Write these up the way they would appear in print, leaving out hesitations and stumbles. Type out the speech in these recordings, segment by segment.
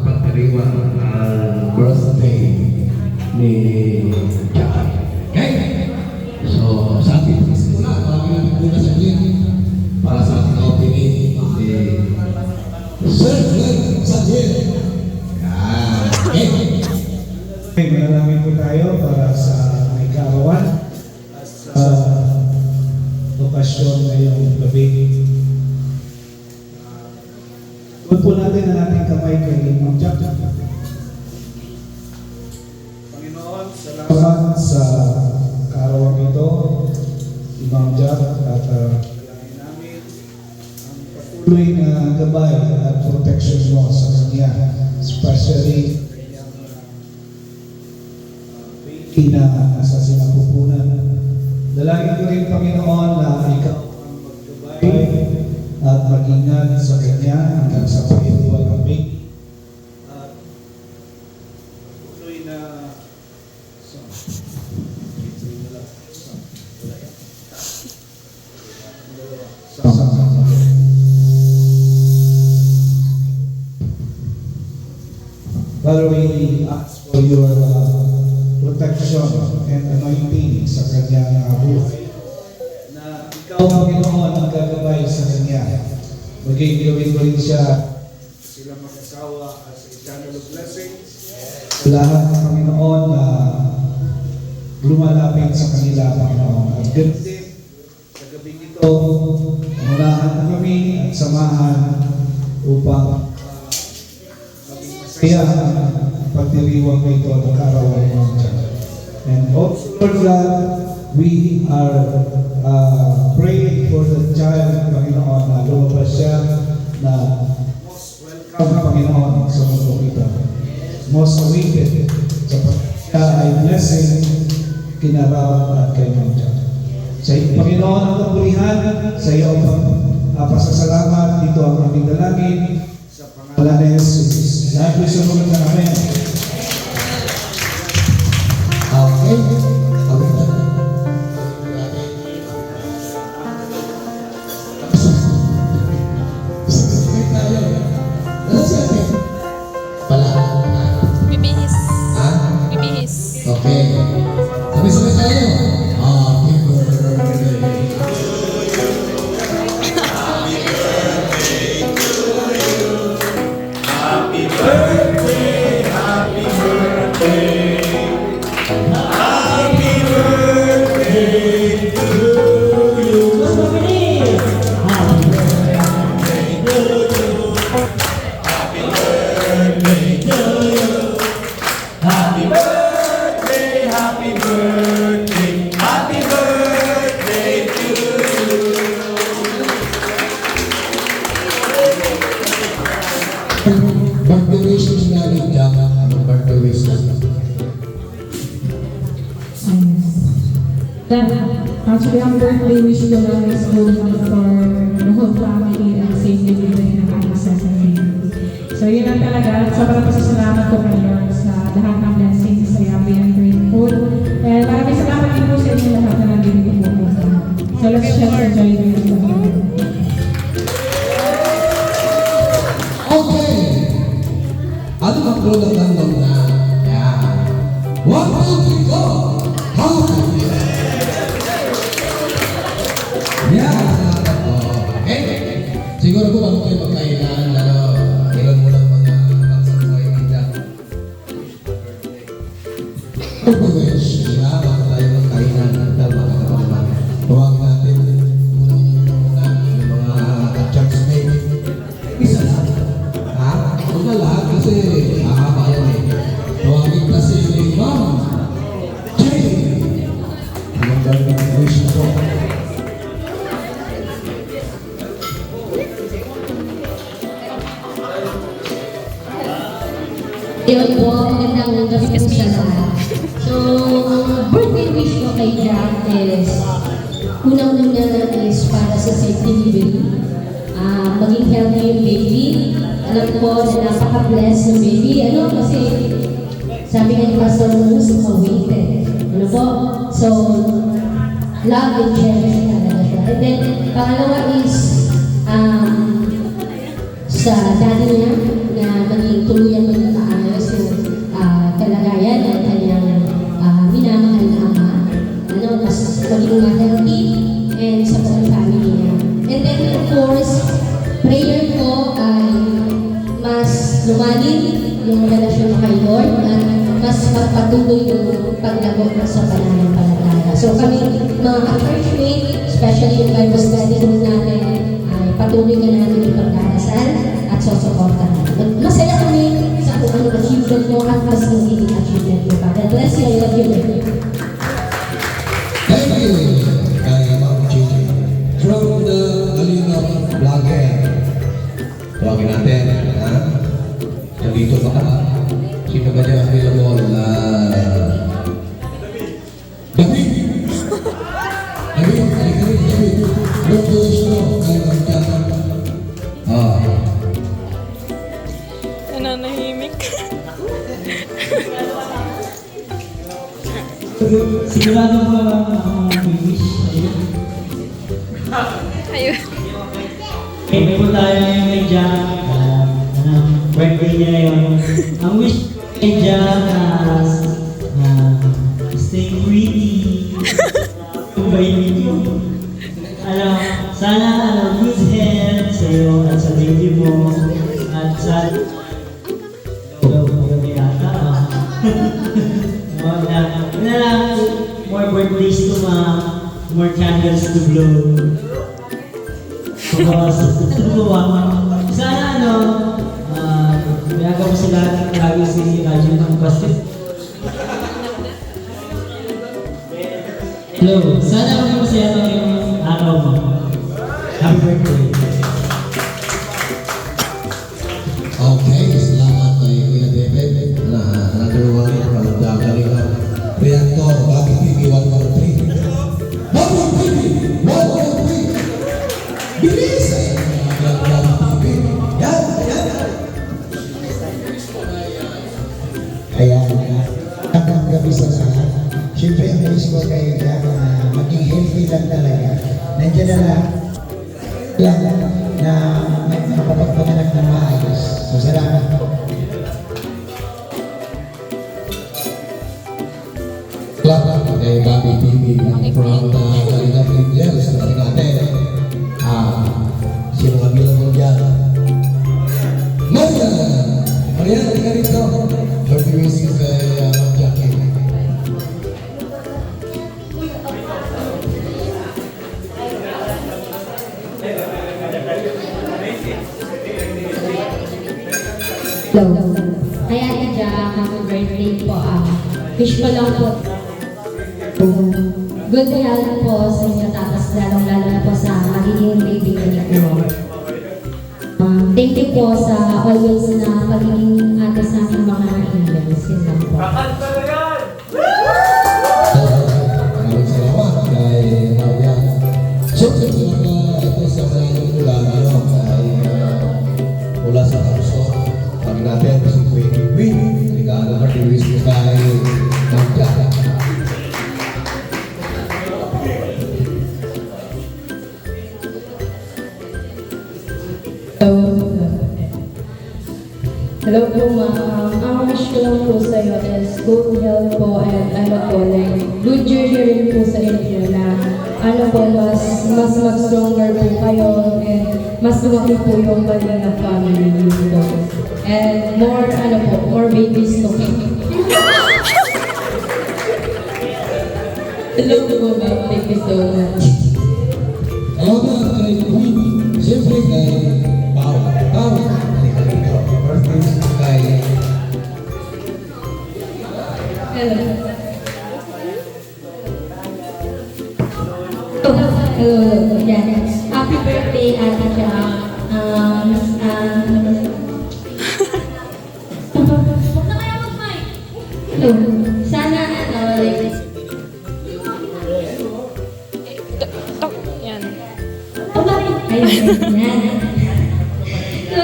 pagdiriwang ang birthday ni Jack. Okay? So, sa ating pagsimula, maraming muna sa inyo para sa ating opening ni Sir Glenn Sanjel. Yan. Okay? Okay, manalangin po tayo para sa may kaarawan at sa okasyon ngayong gabi. Huwag po natin ang ating kamay kay Ma'am Jack. Panginoon, salamat sa kaarawan ito, Ma'am Jack, at dalangin namin ang patuloy na gabay at protection mo sa kanya, especially na nasa sinapupunan. Dalangin ko rin, Panginoon, na ikaw ang maggabay at mag-ingat sa kanya hanggang sa pag-iwal kami. At tuloy na Father, we ask for your protection and anointing sa kanyang buhay. Na ikaw, Panginoon, ang gagabay sa kanya. Maging gawin mo rin siya sila mag-asawa as eternal blessings. Lahat ng Panginoon na lumalapit sa kanila, Panginoon. At ganoon din, sa gabing ito, unahan na kami at samahan upang maging masaya ang pagdiriwang mo ito ng kaarawan mo. And also, Lord God, we are praying for the child, Panginoon, na lumabas siya na most welcome, Panginoon, sa mundo ito. Most awaited, sapagkat siya ay blessing, kinarawan at kanyang Diyos. Sa iyo, Panginoon, ang kapulihan, sa iyo ang pasasalamat, dito ang aming dalangin, sa pangalan ni Jesus. Lahat ko sumunod na namin. Okay? Okay na. Sabay tayo. Ano si ate? Pala. Bibihis. Ha? Bibihis. Okay. Sabay-sabay tayo. Happy birthday. Happy birthday, happy birthday, happy birthday to you. Happy birthday to you. Happy birthday to you. Happy birthday, happy birthday, happy birthday to you. Birthday wish ni Nalit Jack. Anong birthday wish na? Actually, ang birthday wish ko lang is going for the whole family and safe delivery ng aking second. So yun lang talaga. Sobrang pasasalamat ko kayo sa lahat ng blessings. I am very grateful. And maraming salamat din po sa inyo lahat na nandito po. So let's just enjoy the rest of the day. Okay! Ano ang product ng na? Yan. 1, 2, 3, go! Happy! Yan! Okay? Siguro po bago kayo magkainan, ilan mo lang mga pagsabuhay ng Jack. Pag-wish, bago tayo magkainan ng mga kapatid. Huwag natin muna yung mga Jack's baby. Isa lang. Ha? Huwag na lahat kasi mahaba yan eh. Huwagin kasi Ma'am Jane. Ang ganda ng wish na po. Yun po, magandang gabi po sa lahat. So, birthday wish ko kay Jack is, unang-una is para sa safe delivery. Maging healthy yung baby. Alam ko na napaka-bless ng baby. Ano, kasi sabi nga ni Pastor Rose, awaited. Ano po? So, love and cherish talaga siya. And then, pangalawa is, sa daddy niya na maging tuluyan maging maayos yung kalagayan ng kanyang minamahal na ama. Mas maging healthy and sa buong family niya. And then of course, prayer ko ay mas lumalim yung relasyon mo kay Lord at mas magpatuloy yung paglago mo sa pananampalataya. So kami mga ka-churchmate, especially yung Bible study group natin, ay patuloy ka namin yung pagdarasal at susuportahan. Masaya kami sa kung ano achievement mo at mas magiging achievement mo pa. God bless you. I love you. Thank you, kay Ma'am Gigi. From the Kalingap Vlogger. Tawagin natin, ha? Nandito ba ka? Sino ba dyan available? David! David! Don't do this, no? Kay Ma'am Gigi. Nananahimik. Sigurado ko ang wish. Ayun. May po tayo ngayon kay Jack. Birthday niya ngayon. Ang wish kay Jack stay pretty. Kumbay ninyo. Sana good health sa iyo at sa baby mo. At sa... Magabi yata. More birthdays to more candles to blow. Sana mayagaw mo sila lagi si Radyo ng Pastor. Hello, sana maging masaya na yung araw mo. Happy birthday. Okay, salamat kay Kuya David. Another one from the Kalingap Reactor, Bagi TV 143. 143! 143! Bilis! Bagi TV. Yan! Ayan, hanggang gabi sa lahat. Siyempre, ang wish ko kayo dyan na maging healthy lang talaga. Nandiyan na lang na mapapagpanganak ng maayos. So, salamat po. Salamat kay Bagi TV from the Kalingap Angels. Sabi natin, sino nga bilang mo dyan? Maria! Maria, halika rito. Birthday wishes kay Ma'am Jackie. Hello. Kaya Jack, happy birthday po. Wish ko lang po good health po sa inyo tapos lalong-lalo na po sa magiging baby ni po. Thank you po sa always na pagiging ate sa aming mga angels. Yun lang po. Maraming salamat kay Maria. So, ito sa maraming mula, ay mula sa Tarso. Pag natin si Queen, regalo ka tiwis mo kay Ma'am Jackie. Hello po ma'am. Ang wish ko lang po sa iyo is good health po and good journey rin po sa inyo na mas mag-stronger po kayo and mas lumaki po yung Kalingap family po. And more babies to come. Hello po ma'am. Thank you so much. Salamat kay Queen. Siyempre kay Pao. Birthday kay Hello. Hello. Yan. Happy birthday, Ate Jack. Huwag na kaya mag-mic. Hello. Sana, Yan. Ayun, yan. So,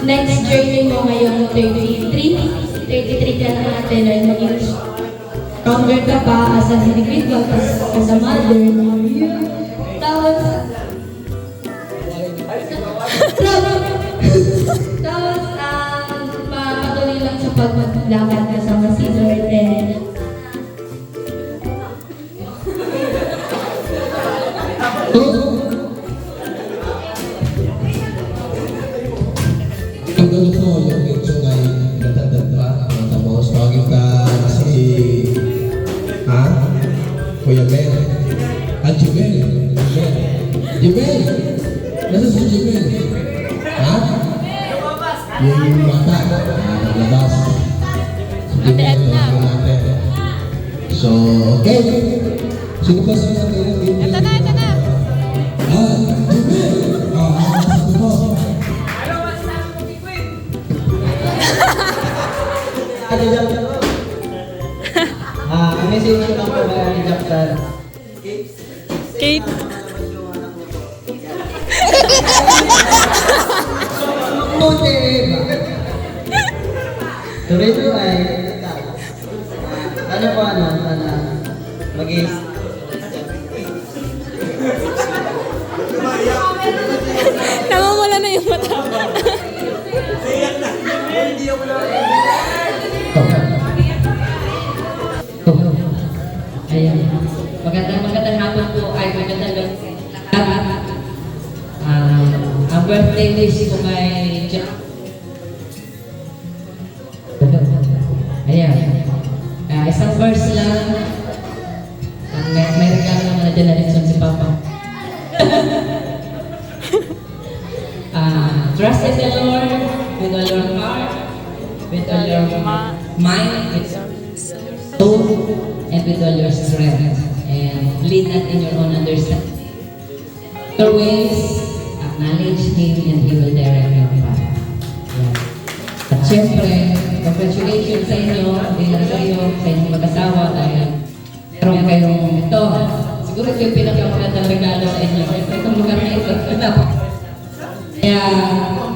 next journey mo ngayong 33 ka na natin ay maging stronger ka pa as an individual, as a mother. Tapos, Tapos, patuloy lang sa paglakad kasama si Lord eh. Ang ganun po yung itong ay natadadra. Tapos tawagin ka si Kuya Mel. Jibel. Jibel. Nasa si Jibel? Yung bata. Naglabas. Si Ate Edna. natin. So, okay. Sino pa sa natin? Ito na, ito na. Jibel. Sabi mo. Ate Jackson. Message ko lang po kay Ate Jackson. Kate. Tuloy po ay ano po sana mag-is Namamala na yung mata. Ayan. Magandang hapon po ay magandang lahat. Ang birthday wish ko kay Jack. Ayan. Isang verse lang. May regalo naman na generation si Papa. Trust in the Lord with all your heart, with all your mind, with soul, and with all your strength. And lead not in your own understanding. Your ways, acknowledge Him, and He will direct your path. Yeah. At syempre, congratulations sa inyo, bilang sa iyo, sa inyong mag-asawa, dahil meron kayong ito. Siguro ito yung pinakamagandang regalo sa inyo. Itong lugar na ito, kaya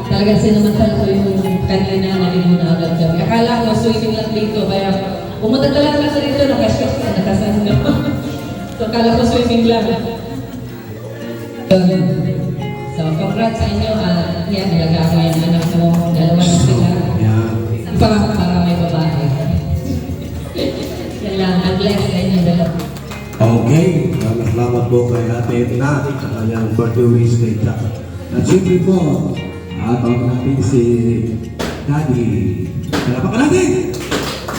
talagang sinamantala ko yung kanina, nalimunan agad kami. Akala ko swimming lang dito, kaya pumunta talaga sa dito, nakasan na. So akala ko swimming lang. So congrats sa inyo, yan, nalaga ko yung anak mo, dalawa na sila. Para may babae. Yan lang, nag-bless sa inyo dalawa. Okay, salamat po kay Ate Edna sa kanyang birthday wish kay Jack. At siyempre po, tawag natin si Daddy. Palapakan natin!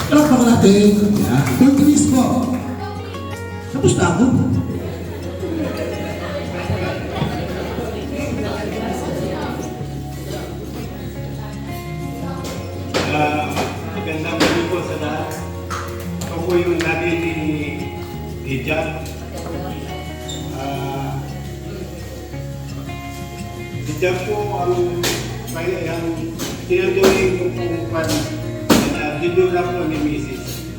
Palapakan natin! Yan, birthday wish po. Tapos na ako. Magandang gabi po sa lahat. Ako po yung daddy ni Jack. Si Jack po ang tinutuloy ko po dito lang po ni Mrs.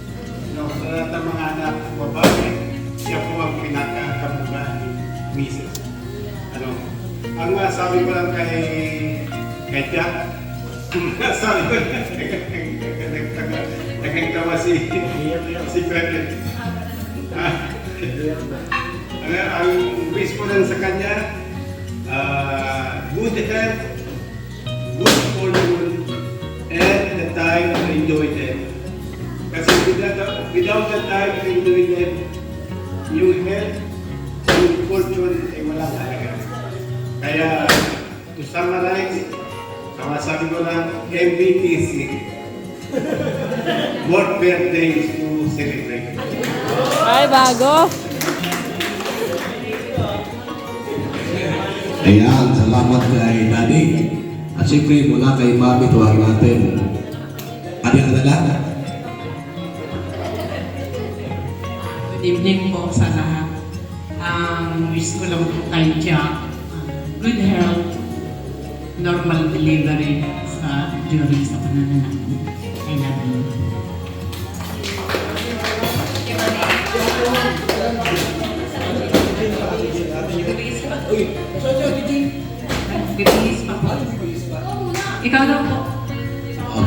No, sa lahat ng mga anak babae, siya po ang pinakakamukha ni Mrs. Ang masabi ko lang kay Jack, sabi ko, nagkagtawa si Pepe. Ang wish ko lang sa kanya, good health, good fortune, and the time to enjoy them. Kasi without the time to enjoy them, yung health, yung fortune ay walang halaga. Kaya, to summarize, sabi ko lang, MBTC. More birthdays to celebrate. Ay, bago. Ayan, salamat kay Daddy. At siyempre mula kay Mami, tuwag natin. Adi ang dala. Good evening po sa lahat. Wish ko lang po kay Jack, good health, normal delivery during sa pananganak. I love you. Ikaw daw po.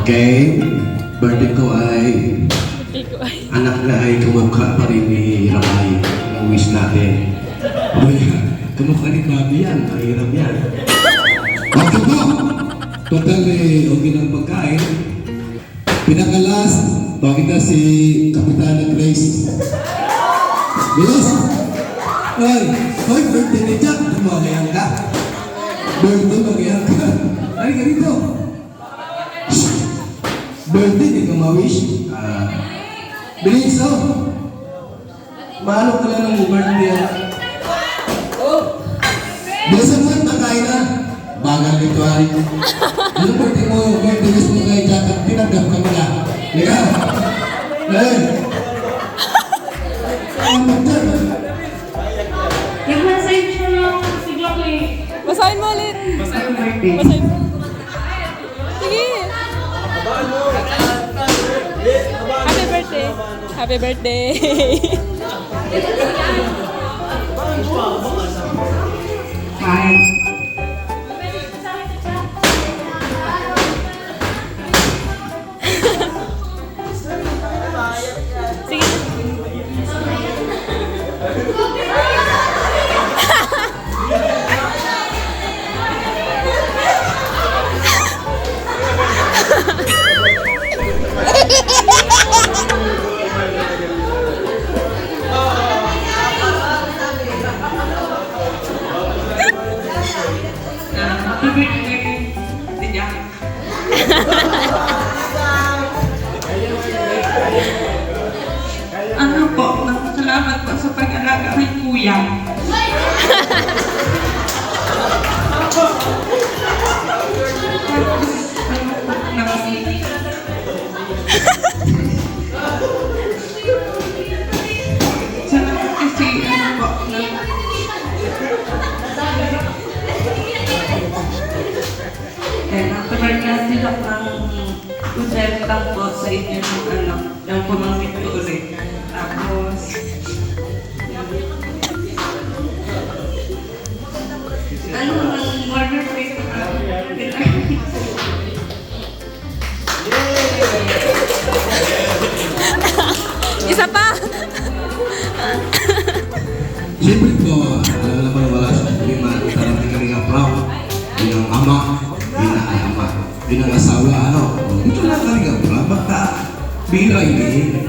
Okay. Birthday ko ay Hindi ko ay. anak na ay kumukha pa rin ni Ramay. Ang wish natin. Uy, kumukha ni Bobby yan. Mahirap yan. Okay po. Total okay ng pagkain. Pinakalas, pakita si Kapitana Grace. Bilis! Ay, birthday ni Jack. Magayan ka. Birthday, magayan ka. Ay, ganito. Birthday, di ka ma-wish. Bilis, oh. Maano ka lang ng birthday. Bilisan mo, nakain na. Bagal nito ay. Ano birthday mo, birthday wish mo kay Jack at pinagdap ka mo na. Ika. Ay. Ano dyan? Nag-message siya ng sigla ko eh. Basahin mo ulit. Basahin mo birthday. Basahin mo. Sige. Happy birthday. Happy birthday. Hi. Sige. Happy birthday. Diyan. Ano po, salamat po sa pag-alaga kay Kuya. Salamat kasi ano po, natural na sila ng kusel lang po sa inyo ng ano, ng pumangit ko ulit. Tapos, ano ang order plate ka? Isa pa. Siyempre po, alam naman wala sa problema. Tarating kami ng proud. Yun ang ama. Yun ang ama. Yun ang asawa. Ano? Ito lang kami ng proud. Basta, bila ini.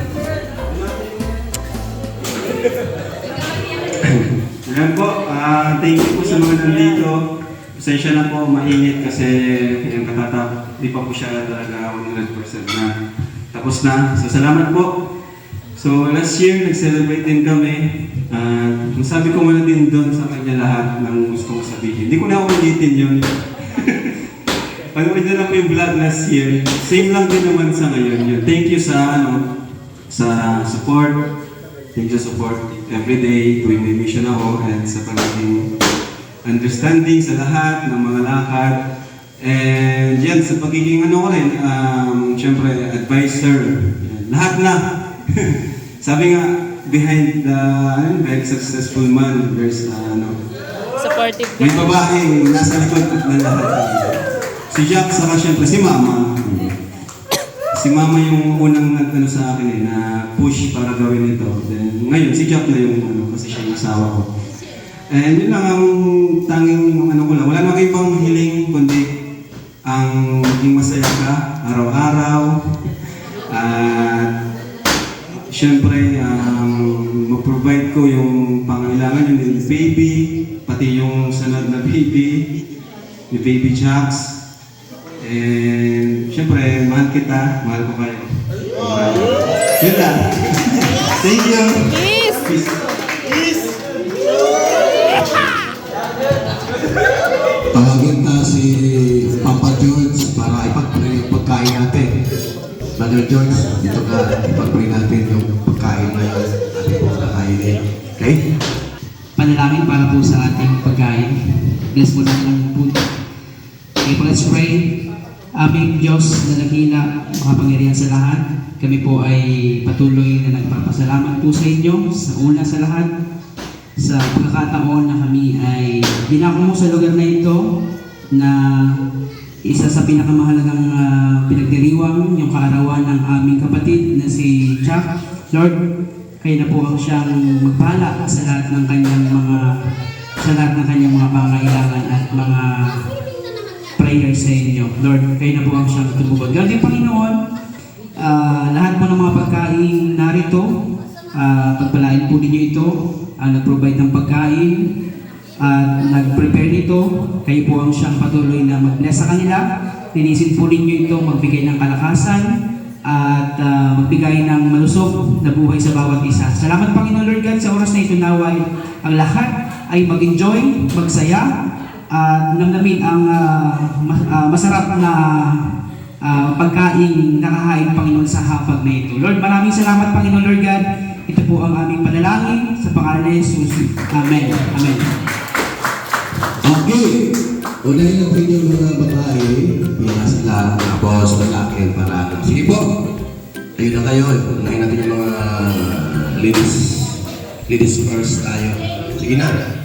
Ayan po, thank you po sa mga nandito. Pasensya na po, mainit kasi yung katatap, di pa po siya talaga 100% na tapos na. So salamat po. So last year, nag-celebrate din kami. Sabi ko muna din doon sa kanya lahat ng gusto ko sabihin. Hindi ko na ako ulitin yun. Panood na lang po yung vlog last year. Same lang din naman sa ngayon yun. Thank you sa sa support. Thank you sa support everyday tuwing may mission ako and sa pagiging understanding sa lahat ng mga lakad. And yan, sa pagiging ano ko rin, syempre advisor. Yan. Lahat na. Sabi nga, behind the very successful man, there's Supportive may ka. babaeng nasa likod ng lahat. Si Jack, saka syempre si Mama. Si Mama yung unang nag-ano sa akin na push para gawin ito. Then ngayon, si Jack na yung kasi siya yung asawa ko. And yun lang ang tanging ano ko lang. Wala namang ibang hiling kundi ang maging masaya ka araw-araw. At syempre, mag-provide ko yung pangailangan yung baby, pati yung sanad na baby, yung baby Jacks. And syempre, mahal kita, mahal ko kayo. Yun lang. Thank you. Peace. Tawagin na si Papa George para ipag-pray yung pagkain natin. Brother George, dito ka ipag-pray natin yung pagkain na yun. Ating po kakainin. Okay? Panalangin para po sa ating pagkain. Bless mo lang ang punto. Okay po, let's pray. Aming Diyos na dakila, makapangyarihan sa lahat, kami po ay patuloy na nagpapasalamat po sa inyo sa una sa lahat. Sa pagkakataon na kami ay dinako mo sa lugar na ito na isa sa pinakamahalagang pinagdiriwang yung kaarawan ng aming kapatid na si Jack. Lord, kayo na po ang siyang magpala sa lahat ng kanyang mga pangailangan at mga prayer sa inyo. Lord, kayo na po ang siyang tumugod. God, yung Panginoon, lahat po ng mga pagkain narito, pagpalain po ninyo ito, nag-provide ng pagkain, at nag-prepare nito, kayo po ang siyang patuloy na mag-bless sa kanila. Linisin po ninyo ito, magbigay ng kalakasan, at magbigay ng malusog na buhay sa bawat isa. Salamat Panginoon Lord God sa oras na ito, naway ang lahat ay mag-enjoy, magsaya, at namnamin ang masarap na pagkain nakahain Panginoon sa hapag na ito. Lord, maraming salamat Panginoon Lord God. Ito po ang aming panalangin sa pangalan ni Jesus. Amen. Amen. Okay. Unahin natin yung mga babae. Pila sila, tapos lalaki ang parang. Sige po. Ayun na kayo. Unahin natin yung mga ladies first tayo. Sige na.